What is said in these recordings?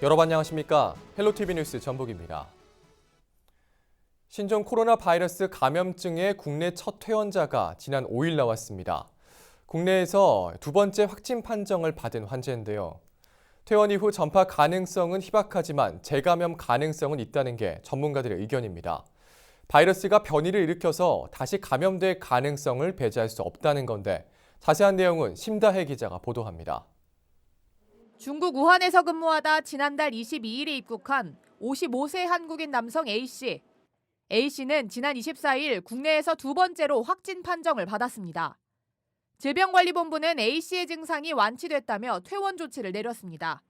여러분 안녕하십니까? 헬로티비 뉴스 전북입니다. 신종 코로나 바이러스 감염증의 국내 첫 퇴원자가 지난 5일 나왔습니다. 국내에서 두 번째 확진 판정을 받은 환자인데요. 퇴원 이후 전파 가능성은 희박하지만 재감염 가능성은 있다는 게 전문가들의 의견입니다. 바이러스가 변이를 일으켜서 다시 감염될 가능성을 배제할 수 없다는 건데 자세한 내용은 심다혜 기자가 보도합니다. 중국 우한에서 근무하다 지난달 22일에 입국한 55세 한국인 남성 A씨. A씨는 지난 24일 국내에서 두 번째로 확진 판정을 받았습니다. 질병관리본부는 A씨의 증상이 완치됐다며 퇴원 조치를 내렸습니다.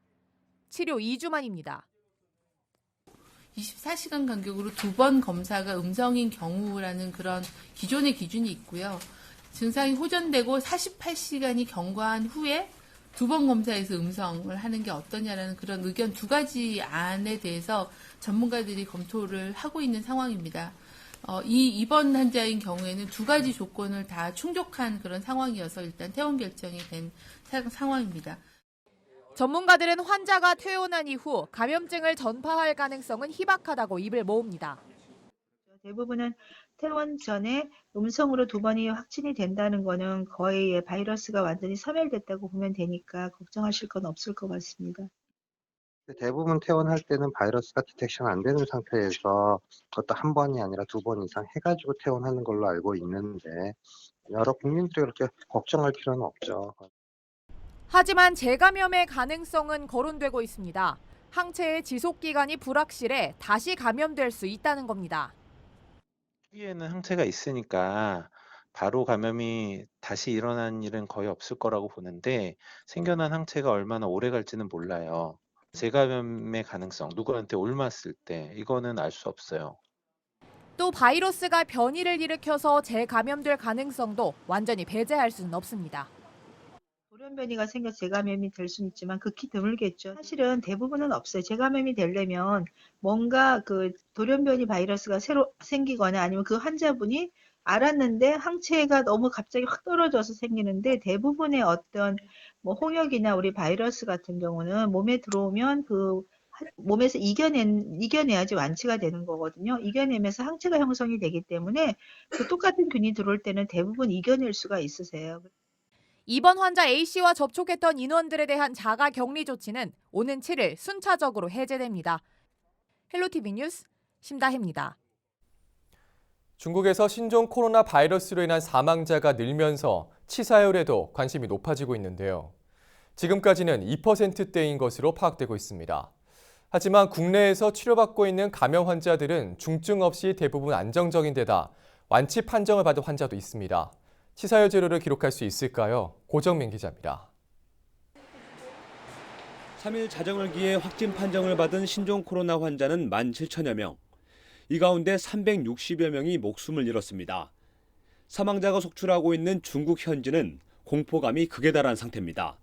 치료 2주 만입니다. 24시간 간격으로 두 번 검사가 음성인 경우라는 그런 기존의 기준이 있고요. 증상이 호전되고 48시간이 경과한 후에 두 번 검사에서 음성을 하는 게 어떠냐라는 그런 의견 두 가지 안에 대해서 전문가들이 검토를 하고 있는 상황입니다. 이번 환자인 경우에는 두 가지 조건을 다 충족한 그런 상황이어서 일단 퇴원 결정이 된 상황입니다. 전문가들은 환자가 퇴원한 이후 감염증을 전파할 가능성은 희박하다고 입을 모읍니다. 대부분은 퇴원 전에 음성으로 두 번이 확진이 된다는 거는 거의 바이러스가 완전히 소멸됐다고 보면 되니까 걱정하실 건 없을 것 같습니다. 대부분 퇴원할 때는 바이러스가 디텍션 안 되는 상태에서 그것도 한 번이 아니라 두 번 이상 해가지고 퇴원하는 걸로 알고 있는데 여러 국민들이 그렇게 걱정할 필요는 없죠. 하지만 재감염의 가능성은 거론되고 있습니다. 항체의 지속 기간이 불확실해 다시 감염될 수 있다는 겁니다. 초기에는 항체가 있으니까 바로 감염이 다시 일어나는 일은 거의 없을 거라고 보는데 생겨난 항체가 얼마나 오래 갈지는 몰라요. 재감염의 가능성, 누구한테 옮았을 때 이거는 알 수 없어요. 또 바이러스가 변이를 일으켜서 재감염될 가능성도 완전히 배제할 수는 없습니다. 돌연 변이가 생겨서 재감염이 될 수는 있지만 극히 드물겠죠. 사실은 대부분은 없어요. 재감염이 되려면 뭔가 그 돌연 변이 바이러스가 새로 생기거나 아니면 그 환자분이 알았는데 항체가 너무 갑자기 확 떨어져서 생기는데 대부분의 어떤 뭐 홍역이나 우리 바이러스 같은 경우는 몸에 들어오면 그 몸에서 이겨내야지 완치가 되는 거거든요. 이겨내면서 항체가 형성이 되기 때문에 그 똑같은 균이 들어올 때는 대부분 이겨낼 수가 있으세요. 이번 환자 A씨와 접촉했던 인원들에 대한 자가 격리 조치는 오는 7일 순차적으로 해제됩니다. 헬로티비 뉴스 심다혜입니다. 중국에서 신종 코로나 바이러스로 인한 사망자가 늘면서 치사율에도 관심이 높아지고 있는데요. 지금까지는 2%대인 것으로 파악되고 있습니다. 하지만 국내에서 치료받고 있는 감염 환자들은 중증 없이 대부분 안정적인 데다 완치 판정을 받은 환자도 있습니다. 치사율 제로를 기록할 수 있을까요? 고정민 기자입니다. 3일 자정을 기해 확진 판정을 받은 신종 코로나 환자는 17,000여 명. 이 가운데 360여 명이 목숨을 잃었습니다. 사망자가 속출하고 있는 중국 현지는 공포감이 극에 달한 상태입니다.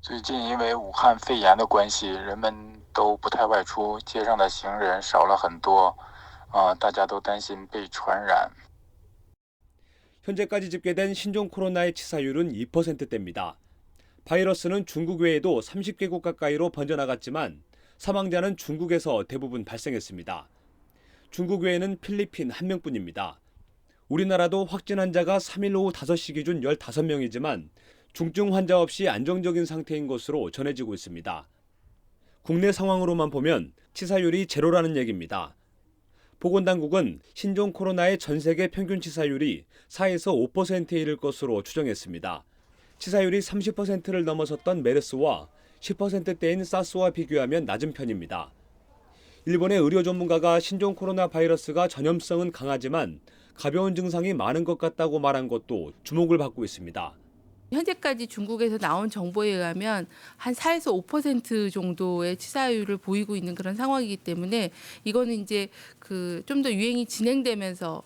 最近因为武汉肺炎的关系，人们都不太外出，街上的行人少了很多，大家都担心被传染。 현재까지 집계된 신종 코로나의 치사율은 2%대입니다. 바이러스는 중국 외에도 30개국 가까이로 번져나갔지만 사망자는 중국에서 대부분 발생했습니다. 중국 외에는 필리핀 1명뿐입니다. 우리나라도 확진 환자가 3일 오후 5시 기준 15명이지만 중증 환자 없이 안정적인 상태인 것으로 전해지고 있습니다. 국내 상황으로만 보면 치사율이 제로라는 얘기입니다. 보건당국은 신종 코로나의 전 세계 평균 치사율이 4에서 5%에 이를 것으로 추정했습니다. 치사율이 30%를 넘어섰던 메르스와 10%대인 사스와 비교하면 낮은 편입니다. 일본의 의료 전문가가 신종 코로나 바이러스가 전염성은 강하지만 가벼운 증상이 많은 것 같다고 말한 것도 주목을 받고 있습니다. 현재까지 중국에서 나온 정보에 의하면 한 4에서 5% 정도의 치사율을 보이고 있는 그런 상황이기 때문에 이거는 이제 그 좀 더 유행이 진행되면서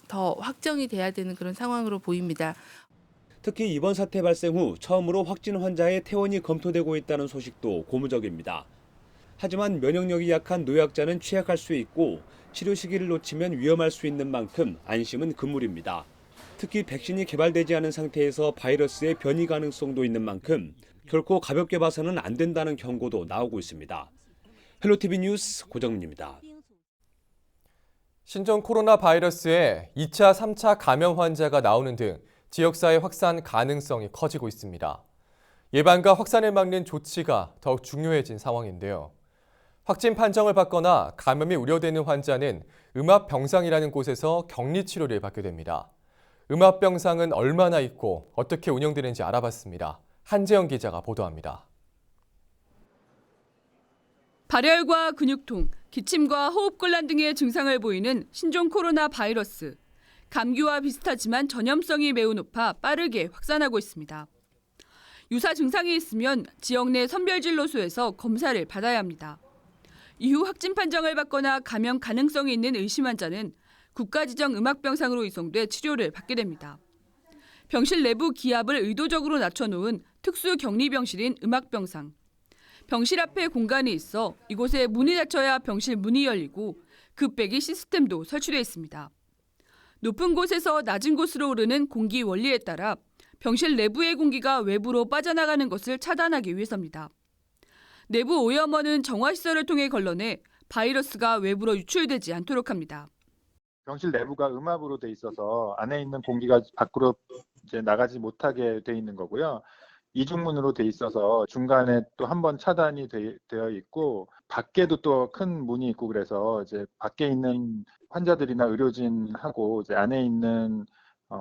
더 확정이 돼야 되는 그런 상황으로 보입니다. 특히 이번 사태 발생 후 처음으로 확진 환자의 퇴원이 검토되고 있다는 소식도 고무적입니다. 하지만 면역력이 약한 노약자는 취약할 수 있고 치료 시기를 놓치면 위험할 수 있는 만큼 안심은 금물입니다. 특히 백신이 개발되지 않은 상태에서 바이러스의 변이 가능성도 있는 만큼 결코 가볍게 봐서는 안 된다는 경고도 나오고 있습니다. 헬로티비 뉴스 고정민입니다. 신종 코로나 바이러스에 2차, 3차 감염 환자가 나오는 등 지역사회 확산 가능성이 커지고 있습니다. 예방과 확산을 막는 조치가 더욱 중요해진 상황인데요. 확진 판정을 받거나 감염이 우려되는 환자는 음압병상이라는 곳에서 격리치료를 받게 됩니다. 음압병상은 얼마나 있고 어떻게 운영되는지 알아봤습니다. 한재영 기자가 보도합니다. 발열과 근육통, 기침과 호흡곤란 등의 증상을 보이는 신종 코로나 바이러스. 감기와 비슷하지만 전염성이 매우 높아 빠르게 확산하고 있습니다. 유사 증상이 있으면 지역 내 선별진료소에서 검사를 받아야 합니다. 이후 확진 판정을 받거나 감염 가능성이 있는 의심 환자는 국가지정 음압병상으로 이송돼 치료를 받게 됩니다. 병실 내부 기압을 의도적으로 낮춰놓은 특수 격리병실인 음압병상. 병실 앞에 공간이 있어 이곳에 문이 닫혀야 병실 문이 열리고 급배기 시스템도 설치되어 있습니다. 높은 곳에서 낮은 곳으로 오르는 공기 원리에 따라 병실 내부의 공기가 외부로 빠져나가는 것을 차단하기 위해서입니다. 내부 오염원은 정화시설을 통해 걸러내 바이러스가 외부로 유출되지 않도록 합니다. 병실 내부가 음압으로 돼 있어서 안에 있는 공기가 밖으로 이제 나가지 못하게 돼 있는 거고요. 이중문으로 돼 있어서 중간에 또 한 번 차단이 되어 있고 밖에도 또 큰 문이 있고 그래서 이제 밖에 있는 환자들이나 의료진하고 이제 안에 있는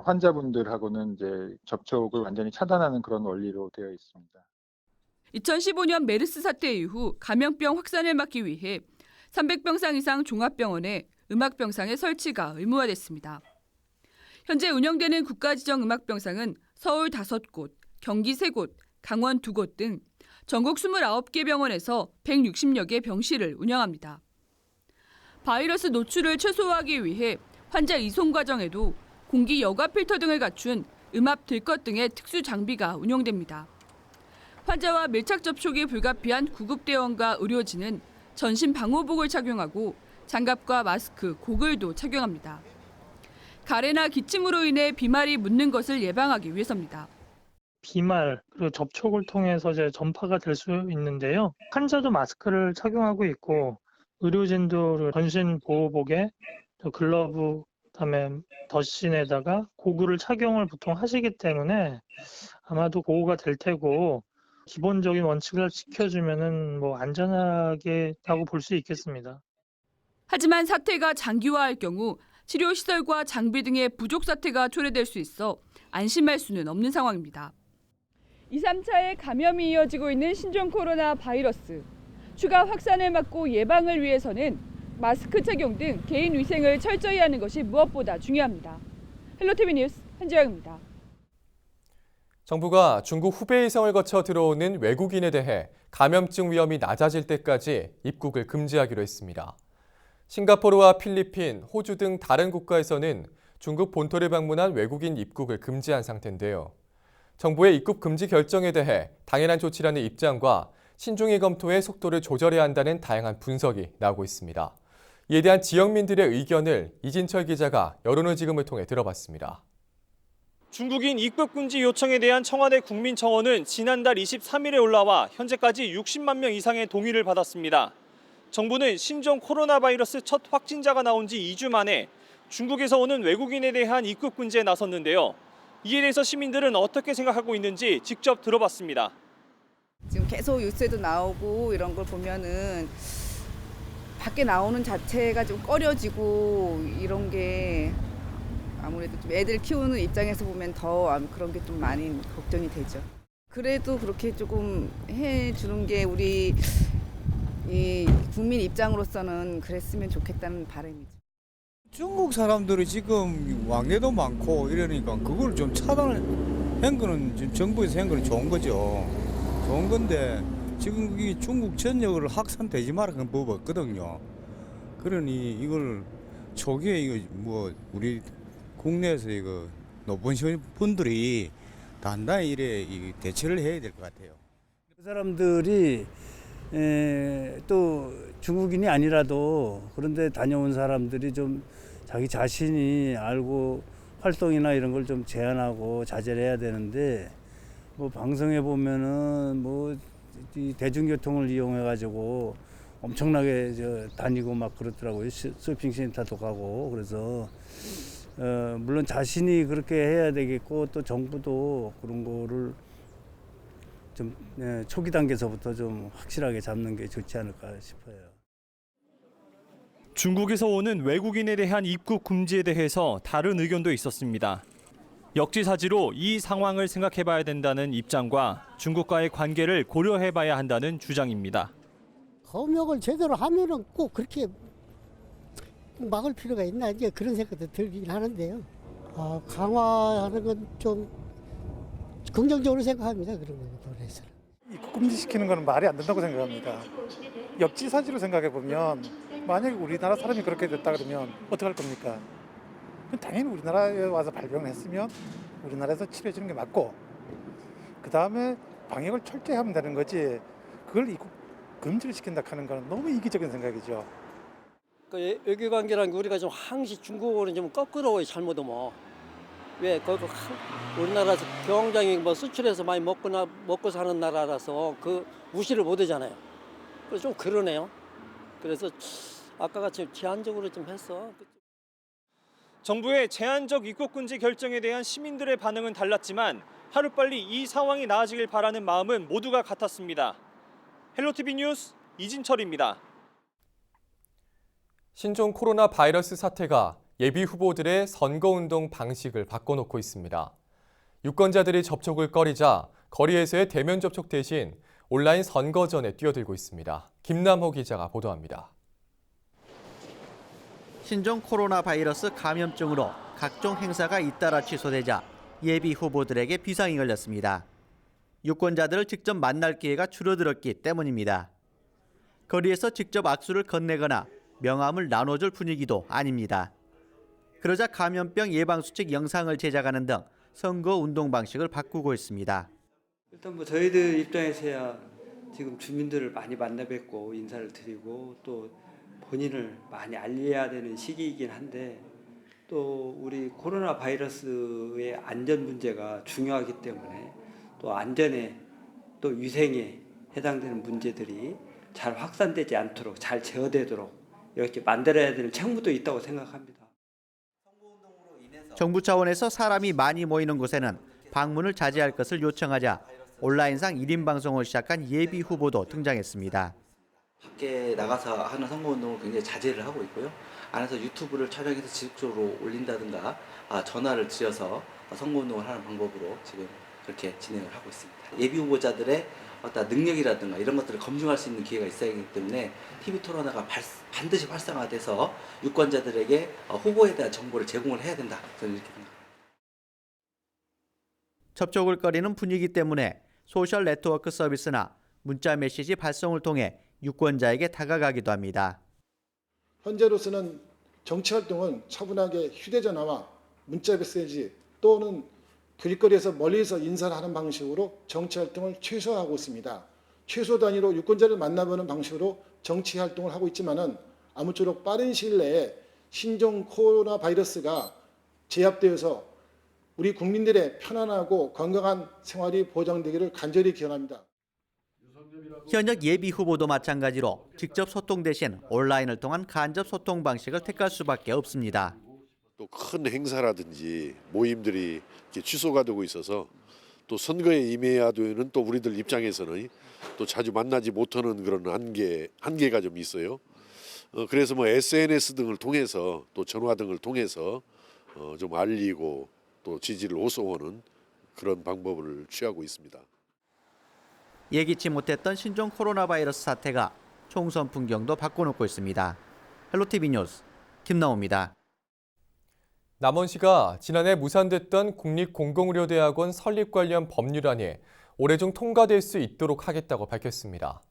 환자분들하고는 이제 접촉을 완전히 차단하는 그런 원리로 되어 있습니다. 2015년 메르스 사태 이후 감염병 확산을 막기 위해 300병상 이상 종합병원에 음압병상의 설치가 의무화됐습니다. 현재 운영되는 국가지정 음압병상은 서울 5곳, 경기 3곳, 강원 2곳 등 전국 29개 병원에서 160여 개 병실을 운영합니다. 바이러스 노출을 최소화하기 위해 환자 이송 과정에도 공기 여과 필터 등을 갖춘 음압 들것 등의 특수 장비가 운용됩니다. 환자와 밀착 접촉이 불가피한 구급대원과 의료진은 전신 방호복을 착용하고 장갑과 마스크, 고글도 착용합니다. 가래나 기침으로 인해 비말이 묻는 것을 예방하기 위해서입니다. 비말 그리고 접촉을 통해서 이제 전파가 될 수 있는데요. 환자도 마스크를 착용하고 있고 의료진도 전신 보호복에 글러브 그다음에 덧신에다가 고글을 착용을 보통 하시기 때문에 아마도 보호가 될 테고 기본적인 원칙을 지켜주면은 뭐 안전하게라고 볼 수 있겠습니다. 하지만 사태가 장기화할 경우 치료시설과 장비 등의 부족 사태가 초래될 수 있어 안심할 수는 없는 상황입니다. 2, 3차의 감염이 이어지고 있는 신종 코로나 바이러스. 추가 확산을 막고 예방을 위해서는 마스크 착용 등 개인 위생을 철저히 하는 것이 무엇보다 중요합니다. 헬로티비 뉴스 한지영입니다. 정부가 중국 후베이성을 거쳐 들어오는 외국인에 대해 감염증 위험이 낮아질 때까지 입국을 금지하기로 했습니다. 싱가포르와 필리핀, 호주 등 다른 국가에서는 중국 본토를 방문한 외국인 입국을 금지한 상태인데요. 정부의 입국 금지 결정에 대해 당연한 조치라는 입장과 신중히 검토해 속도를 조절해야 한다는 다양한 분석이 나오고 있습니다. 이에 대한 지역민들의 의견을 이진철 기자가 여론을 지금을 통해 들어봤습니다. 중국인 입국 금지 요청에 대한 청와대 국민청원은 지난달 23일에 올라와 현재까지 60만 명 이상의 동의를 받았습니다. 정부는 신종 코로나 바이러스 첫 확진자가 나온 지 2주 만에 중국에서 오는 외국인에 대한 입국 금지에 나섰는데요. 이에 대해서 시민들은 어떻게 생각하고 있는지 직접 들어봤습니다. 지금 계속 뉴스에도 나오고 이런 걸 보면은 밖에 나오는 자체가 좀 꺼려지고 이런 게 아무래도 좀 애들 키우는 입장에서 보면 더 그런 게 좀 많이 걱정이 되죠. 그래도 그렇게 조금 해주는 게 우리 이 국민 입장으로서는 그랬으면 좋겠다는 바람이죠. 중국 사람들이 지금 왕래도 많고 이러니까 그걸 좀 차단한 거는 지금 정부에서 한 거는 좋은 거죠. 좋은 건데 지금 이 중국 전역을 확산되지 말라 그런 법 없거든요. 그러니 이걸 초기에 이거 뭐 우리 국내에서 이거 높은 분들이 단단히 이래 대처를 해야 될 것 같아요. 그 사람들이 또 중국인이 아니라도 그런데 다녀온 사람들이 좀 자기 자신이 알고 활동이나 이런 걸 좀 제한하고 자제를 해야 되는데 뭐 방송에 보면은 뭐 이 대중교통을 이용해 가지고 엄청나게 다니고 막 그렇더라고요. 쇼핑 센터도 가고. 그래서 물론 자신이 그렇게 해야 되겠고 또 정부도 그런 거를 좀 초기 단계에서부터 좀 확실하게 잡는 게 좋지 않을까 싶어요. 중국에서 오는 외국인에 대한 입국 금지에 대해서 다른 의견도 있었습니다. 역지사지로 이 상황을 생각해봐야 된다는 입장과 중국과의 관계를 고려해봐야 한다는 주장입니다. 검역을 제대로 하면은 꼭 그렇게 막을 필요가 있나 이제 그런 생각도 들긴 하는데요. 강화하는 건 좀 긍정적으로 생각합니다. 그런 부분에서. 입국 금지시키는 건 말이 안 된다고 생각합니다. 역지사지로 생각해 보면 만약에 우리나라 사람이 그렇게 됐다 그러면 어떻게 할 겁니까? 당연히 우리나라에 와서 발병을 했으면 우리나라에서 치료해 주는 게 맞고 그 다음에 방역을 철저히 하면 되는 거지 그걸 입국 금지를 시킨다 하는 건 너무 이기적인 생각이죠. 그 외교관계라는 게 우리가 좀 항시 중국어는 좀 거꾸로 잘못하면 왜 우리나라 경장이 뭐 수출해서 많이 먹고 사는 나라라서 그 무시를 못 하잖아요. 그래서 좀 그러네요. 그래서 아까 같이 제한적으로 좀 했어. 정부의 제한적 입국 금지 결정에 대한 시민들의 반응은 달랐지만 하루빨리 이 상황이 나아지길 바라는 마음은 모두가 같았습니다. 헬로티비 뉴스 이진철입니다. 신종 코로나 바이러스 사태가 예비 후보들의 선거운동 방식을 바꿔놓고 있습니다. 유권자들이 접촉을 꺼리자 거리에서의 대면 접촉 대신 온라인 선거전에 뛰어들고 있습니다. 김남호 기자가 보도합니다. 신종 코로나 바이러스 감염증으로 각종 행사가 잇따라 취소되자 예비 후보들에게 비상이 걸렸습니다. 유권자들을 직접 만날 기회가 줄어들었기 때문입니다. 거리에서 직접 악수를 건네거나 명함을 나눠줄 분위기도 아닙니다. 그러자 감염병 예방수칙 영상을 제작하는 등 선거 운동 방식을 바꾸고 있습니다. 일단 뭐 저희들 입장에서야 지금 주민들을 많이 만나 뵙고 인사를 드리고 또 본인을 많이 알려야 되는 시기이긴 한데 또 우리 코로나 바이러스의 안전 문제가 중요하기 때문에 또 안전에 또 위생에 해당되는 문제들이 잘 확산되지 않도록 잘 제어되도록 이렇게 만들어야 되는 책무도 있다고 생각합니다. 정부 차원에서 사람이 많이 모이는 곳에는 방문을 자제할 것을 요청하자 온라인상 1인 방송을 시작한 예비 후보도 등장했습니다. 밖에 나가서 하는 선거운동을 굉장히 자제를 하고 있고요. 안에서 유튜브를 촬영해서 지속적으로 올린다든가 전화를 드려서 선거운동을 하는 방법으로 지금 그렇게 진행을 하고 있습니다. 예비 후보자들의 어떤 능력이라든가 이런 것들을 검증할 수 있는 기회가 있어야 하기 때문에 TV토론회가 반드시 활성화돼서 유권자들에게 후보에 대한 정보를 제공을 해야 된다. 저는 이렇게 생각합니다. 접촉을 꺼리는 분위기 때문에 소셜 네트워크 서비스나 문자 메시지 발송을 통해 유권자에게 다가가기도 합니다. 현재로서는 정치활동은 차분하게 휴대전화와 문자 메시지 또는 길거리에서 멀리서 인사를 하는 방식으로 정치활동을 최소화하고 있습니다. 최소 단위로 유권자를 만나보는 방식으로 정치활동을 하고 있지만은 아무쪼록 빠른 시일 내에 신종 코로나 바이러스가 제압되어서 우리 국민들의 편안하고 건강한 생활이 보장되기를 간절히 기원합니다. 현역 예비 후보도 마찬가지로 직접 소통 대신 온라인을 통한 간접 소통 방식을 택할 수밖에 없습니다. 또 큰 행사라든지 모임들이 이렇게 취소가 되고 있어서 또 선거에 임해야 되는 또 우리들 입장에서는 또 자주 만나지 못하는 그런 한계가 좀 있어요. 그래서 뭐 SNS 등을 통해서 또 전화 등을 통해서 좀 알리고 또 지지를 호소하는 그런 방법을 취하고 있습니다. 예기치 못했던 신종 코로나 바이러스 사태가 총선 풍경도 바꿔놓고 있습니다. 헬로티비 뉴스 김나호입니다. 남원시가 지난해 무산됐던 국립공공의료대학원 설립 관련 법률안이 올해 중 통과될 수 있도록 하겠다고 밝혔습니다.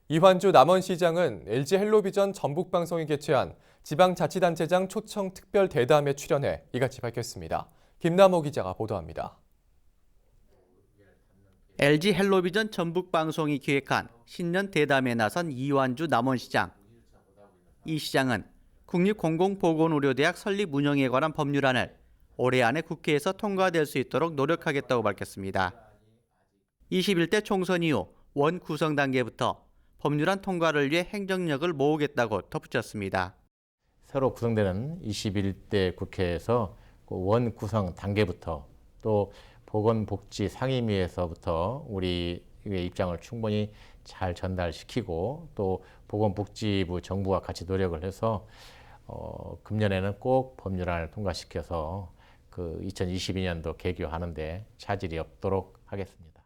이환주 남원시장은 LG 헬로비전 전북방송이 개최한 지방자치단체장 초청 특별 대담에 출연해 이같이 밝혔습니다. 김남호 기자가 보도합니다. LG 헬로비전 전북방송이 기획한 신년 대담에 나선 이환주 남원시장. 이 시장은 국립공공보건의료대학 설립 운영에 관한 법률안을 올해 안에 국회에서 통과될 수 있도록 노력하겠다고 밝혔습니다. 21대 총선 이후 원 구성 단계부터 법률안 통과를 위해 행정력을 모으겠다고 덧붙였습니다. 새로 구성되는 21대 국회에서 원 구성 단계부터 또 보건복지 상임위에서부터 우리의 입장을 충분히 잘 전달시키고 또 보건복지부 정부와 같이 노력을 해서 금년에는 꼭 법률안을 통과시켜서 그 2022년도 개교하는데 차질이 없도록 하겠습니다.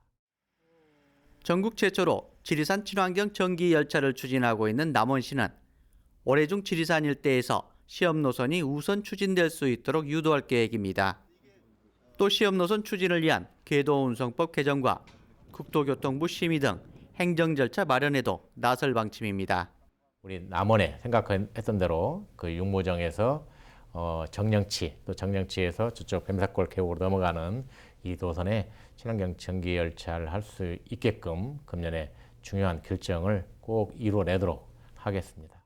전국 최초로 지리산 친환경 전기 열차를 추진하고 있는 남원시는 올해 중 지리산 일대에서 시험 노선이 우선 추진될 수 있도록 유도할 계획입니다. 또 시험 노선 추진을 위한 궤도운송법 개정과 국토교통부 심의 등 행정 절차 마련에도 나설 방침입니다. 우리 남원에 생각했던 대로 그 육모정에서 정령치 또 정령치에서 저쪽 뱀사골 계곡으로 넘어가는 이 도선에 친환경 전기 열차를 할 수 있게끔 금년에 중요한 결정을 꼭 이루어내도록 하겠습니다.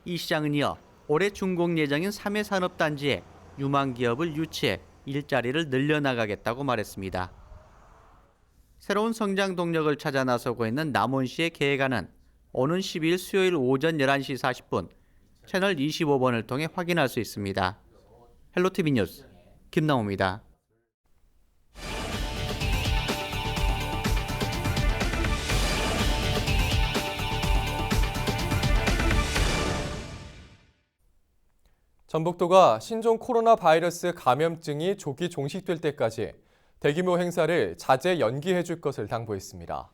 이 시장은 이어 올해 준공 예정인 3회 산업단지에 유망 기업을 유치해 일자리를 늘려나가겠다고 말했습니다. 새로운 성장 동력을 찾아 나서고 있는 남원시의 계획안은 오는 12일 수요일 오전 11시 40분 채널 25번을 통해 확인할 수 있습니다. 헬로티비 뉴스 김나호입니다. 전북도가 신종 코로나 바이러스 감염증이 조기 종식될 때까지 대규모 행사를 자제 연기해 줄 것을 당부했습니다.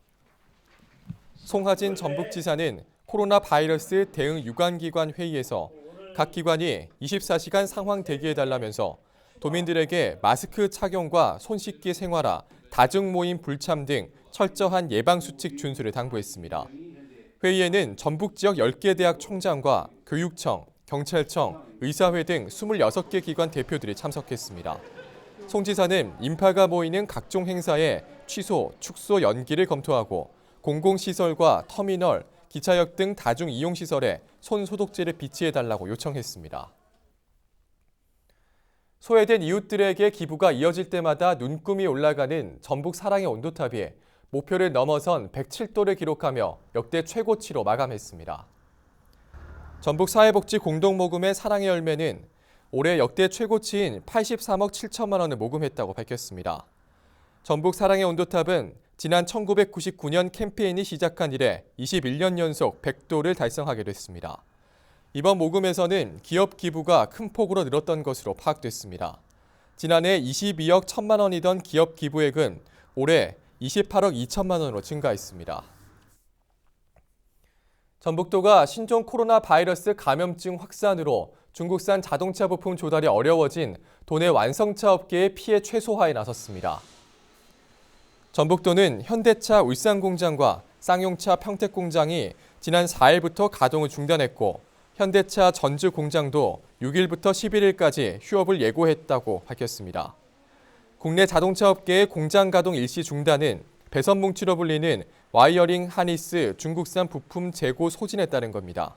송하진 전북지사는 코로나 바이러스 대응 유관기관 회의에서 각 기관이 24시간 상황 대기해달라면서 도민들에게 마스크 착용과 손 씻기 생활화, 다중 모임 불참 등 철저한 예방수칙 준수를 당부했습니다. 회의에는 전북 지역 10개 대학 총장과 교육청, 경찰청, 의사회 등 26개 기관 대표들이 참석했습니다. 송 지사는 인파가 모이는 각종 행사의 취소, 축소 연기를 검토하고 공공시설과 터미널, 기차역 등 다중이용시설에 손소독제를 비치해달라고 요청했습니다. 소외된 이웃들에게 기부가 이어질 때마다 눈금이 올라가는 전북 사랑의 온도탑이 목표를 넘어선 107도를 기록하며 역대 최고치로 마감했습니다. 전북 사회복지 공동모금의 사랑의 열매는 올해 역대 최고치인 83억 7천만 원을 모금했다고 밝혔습니다. 전북 사랑의 온도탑은 지난 1999년 캠페인이 시작한 이래 21년 연속 100도를 달성하게 됐습니다. 이번 모금에서는 기업 기부가 큰 폭으로 늘었던 것으로 파악됐습니다. 지난해 22억 1천만 원이던 기업 기부액은 올해 28억 2천만 원으로 증가했습니다. 전북도가 신종 코로나 바이러스 감염증 확산으로 중국산 자동차 부품 조달이 어려워진 도내 완성차 업계의 피해 최소화에 나섰습니다. 전북도는 현대차 울산 공장과 쌍용차 평택 공장이 지난 4일부터 가동을 중단했고 현대차 전주 공장도 6일부터 11일까지 휴업을 예고했다고 밝혔습니다. 국내 자동차 업계의 공장 가동 일시 중단은 배선뭉치로 불리는 와이어링 하니스 중국산 부품 재고 소진에 따른 겁니다.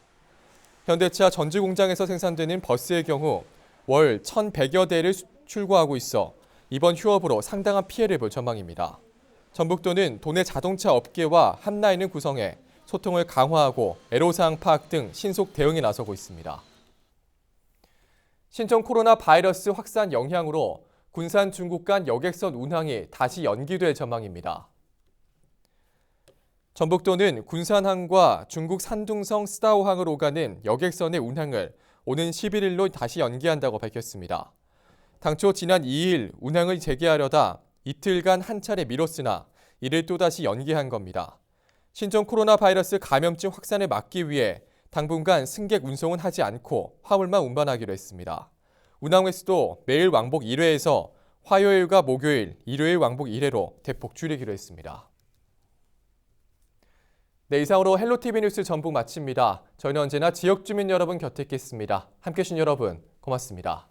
현대차 전주 공장에서 생산되는 버스의 경우 월 1,100여 대를 출고하고 있어 이번 휴업으로 상당한 피해를 볼 전망입니다. 전북도는 도내 자동차 업계와 한라인을 구성해 소통을 강화하고 애로사항 파악 등 신속 대응에 나서고 있습니다. 신종 코로나 바이러스 확산 영향으로 군산 중국 간 여객선 운항이 다시 연기될 전망입니다. 전북도는 군산항과 중국 산둥성 스다오항을 오가는 여객선의 운항을 오는 11일로 다시 연기한다고 밝혔습니다. 당초 지난 2일 운항을 재개하려다 이틀간 한 차례 미뤘으나 이를 또다시 연기한 겁니다. 신종 코로나 바이러스 감염증 확산을 막기 위해 당분간 승객 운송은 하지 않고 화물만 운반하기로 했습니다. 운항 횟수도 매일 왕복 1회에서 화요일과 목요일, 일요일 왕복 1회로 대폭 줄이기로 했습니다. 네, 이상으로 헬로티비 뉴스 전북 마칩니다. 저희는 언제나 지역 주민 여러분 곁에 있겠습니다. 함께해 주신 여러분 고맙습니다.